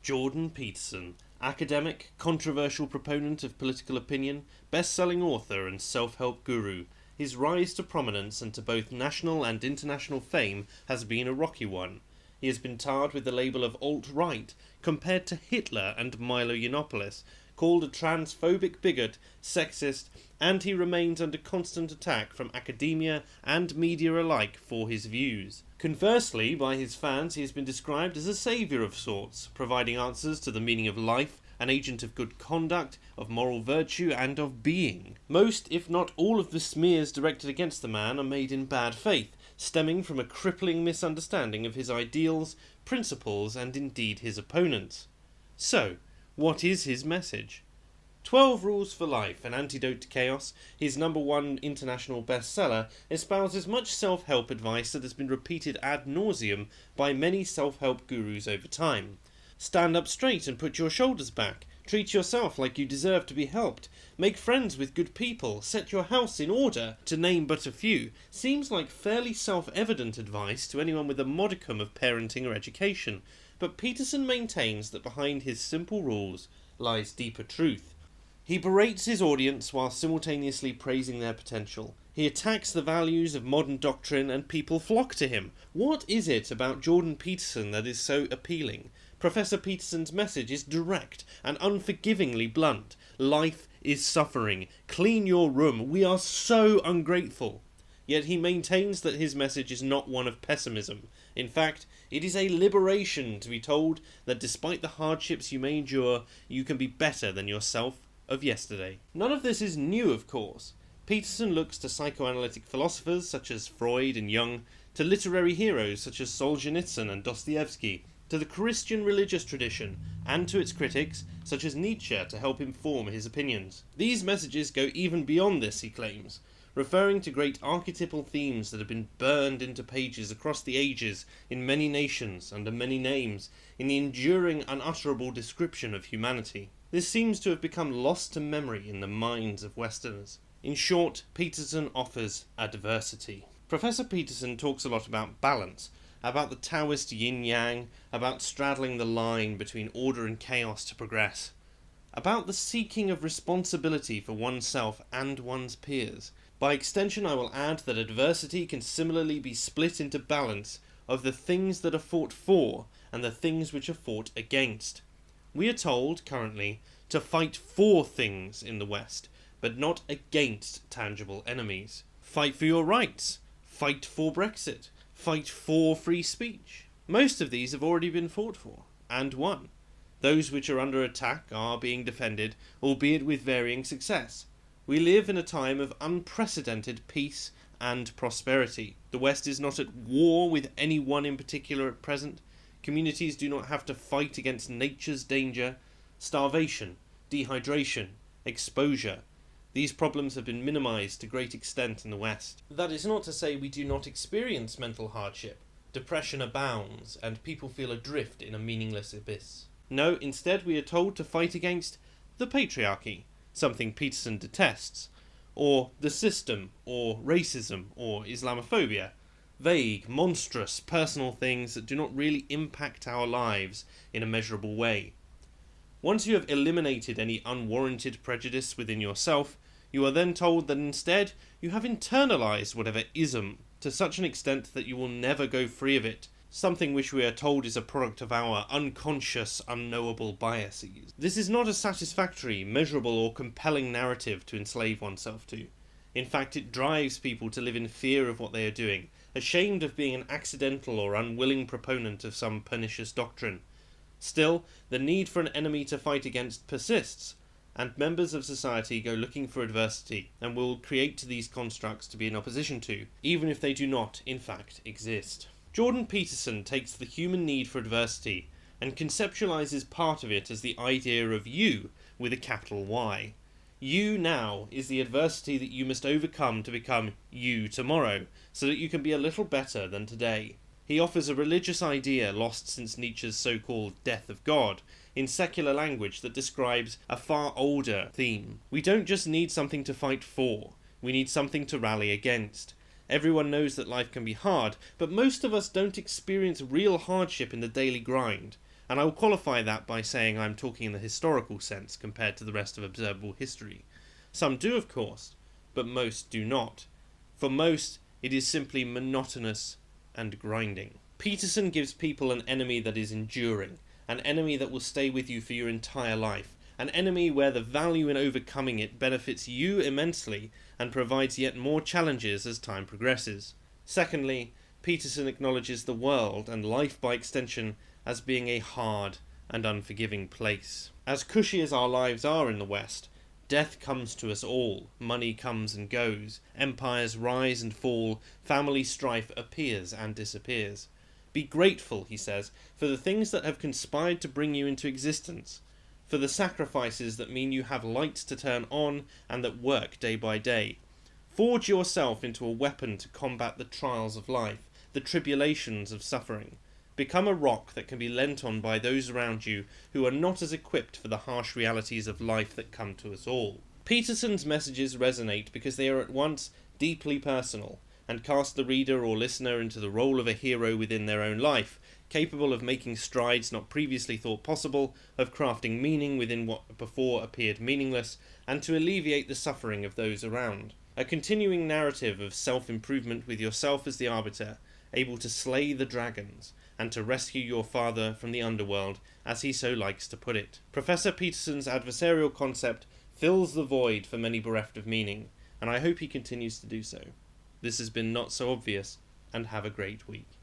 Jordan Peterson, academic, controversial proponent of political opinion, best-selling author and self-help guru. His rise to prominence and to both national and international fame has been a rocky one. He has been tarred with the label of alt-right, compared to Hitler and Milo Yiannopoulos, called a transphobic bigot, sexist, and he remains under constant attack from academia and media alike for his views. Conversely, by his fans he has been described as a saviour of sorts, providing answers to the meaning of life, an agent of good conduct, of moral virtue, and of being. Most, if not all, of the smears directed against the man are made in bad faith, stemming from a crippling misunderstanding of his ideals, principles, and indeed his opponents. So, what is his message? 12 Rules for Life, An Antidote to Chaos, his #1 international bestseller, espouses much self-help advice that has been repeated ad nauseum by many self-help gurus over time. Stand up straight and put your shoulders back. Treat yourself like you deserve to be helped. Make friends with good people. Set your house in order, to name but a few. Seems like fairly self-evident advice to anyone with a modicum of parenting or education. But Peterson maintains that behind his simple rules lies deeper truth. He berates his audience while simultaneously praising their potential. He attacks the values of modern doctrine and people flock to him. What is it about Jordan Peterson that is so appealing? Professor Peterson's message is direct and unforgivingly blunt. Life is suffering. Clean your room. We are so ungrateful. Yet he maintains that his message is not one of pessimism. In fact, it is a liberation to be told that despite the hardships you may endure, you can be better than yourself of yesterday. None of this is new, of course. Peterson looks to psychoanalytic philosophers such as Freud and Jung, to literary heroes such as Solzhenitsyn and Dostoevsky, to the Christian religious tradition, and to its critics such as Nietzsche to help inform his opinions. These messages go even beyond this, he claims, referring to great archetypal themes that have been burned into pages across the ages in many nations under many names in the enduring unutterable description of humanity. This seems to have become lost to memory in the minds of Westerners. In short, Peterson offers adversity. Professor Peterson talks a lot about balance, about the Taoist yin-yang, about straddling the line between order and chaos to progress, about the seeking of responsibility for oneself and one's peers. By extension, I will add that adversity can similarly be split into balance of the things that are fought for and the things which are fought against. We are told, currently, to fight for things in the West, but not against tangible enemies. Fight for your rights. Fight for Brexit. Fight for free speech. Most of these have already been fought for, and won. Those which are under attack are being defended, albeit with varying success. We live in a time of unprecedented peace and prosperity. The West is not at war with anyone in particular at present. Communities do not have to fight against nature's danger. Starvation, dehydration, exposure. These problems have been minimized to great extent in the West. That is not to say we do not experience mental hardship. Depression abounds, and people feel adrift in a meaningless abyss. No, instead we are told to fight against the patriarchy, something Peterson detests, or the system, or racism, or Islamophobia. Vague, monstrous, personal things that do not really impact our lives in a measurable way. Once you have eliminated any unwarranted prejudice within yourself, you are then told that instead you have internalized whatever ism to such an extent that you will never go free of it, something which we are told is a product of our unconscious, unknowable biases. This is not a satisfactory, measurable, or compelling narrative to enslave oneself to. In fact, it drives people to live in fear of what they are doing, ashamed of being an accidental or unwilling proponent of some pernicious doctrine. Still, the need for an enemy to fight against persists, and members of society go looking for adversity and will create these constructs to be in opposition to, even if they do not, in fact, exist. Jordan Peterson takes the human need for adversity and conceptualizes part of it as the idea of you with a capital Y. You now is the adversity that you must overcome to become you tomorrow, so that you can be a little better than today. He offers a religious idea lost since Nietzsche's so-called death of God, in secular language that describes a far older theme. We don't just need something to fight for, we need something to rally against. Everyone knows that life can be hard, but most of us don't experience real hardship in the daily grind. and I will qualify that by saying I'm talking in the historical sense compared to the rest of observable history. Some do, of course, but most do not. For most, it is simply monotonous and grinding. Peterson gives people an enemy that is enduring, an enemy that will stay with you for your entire life, an enemy where the value in overcoming it benefits you immensely and provides yet more challenges as time progresses. Secondly, Peterson acknowledges the world, and life by extension, as being a hard and unforgiving place. As cushy as our lives are in the West, death comes to us all, money comes and goes, empires rise and fall, family strife appears and disappears. Be grateful, he says, for the things that have conspired to bring you into existence, for the sacrifices that mean you have lights to turn on and that work day by day. Forge yourself into a weapon to combat the trials of life, the tribulations of suffering. Become a rock that can be leant on by those around you who are not as equipped for the harsh realities of life that come to us all. Peterson's messages resonate because they are at once deeply personal and cast the reader or listener into the role of a hero within their own life, capable of making strides not previously thought possible, of crafting meaning within what before appeared meaningless, and to alleviate the suffering of those around. A continuing narrative of self-improvement with yourself as the arbiter, able to slay the dragons, and to rescue your father from the underworld, as he so likes to put it. Professor Peterson's adversarial concept fills the void for many bereft of meaning, and I hope he continues to do so. This has been Not So Obvious, and have a great week.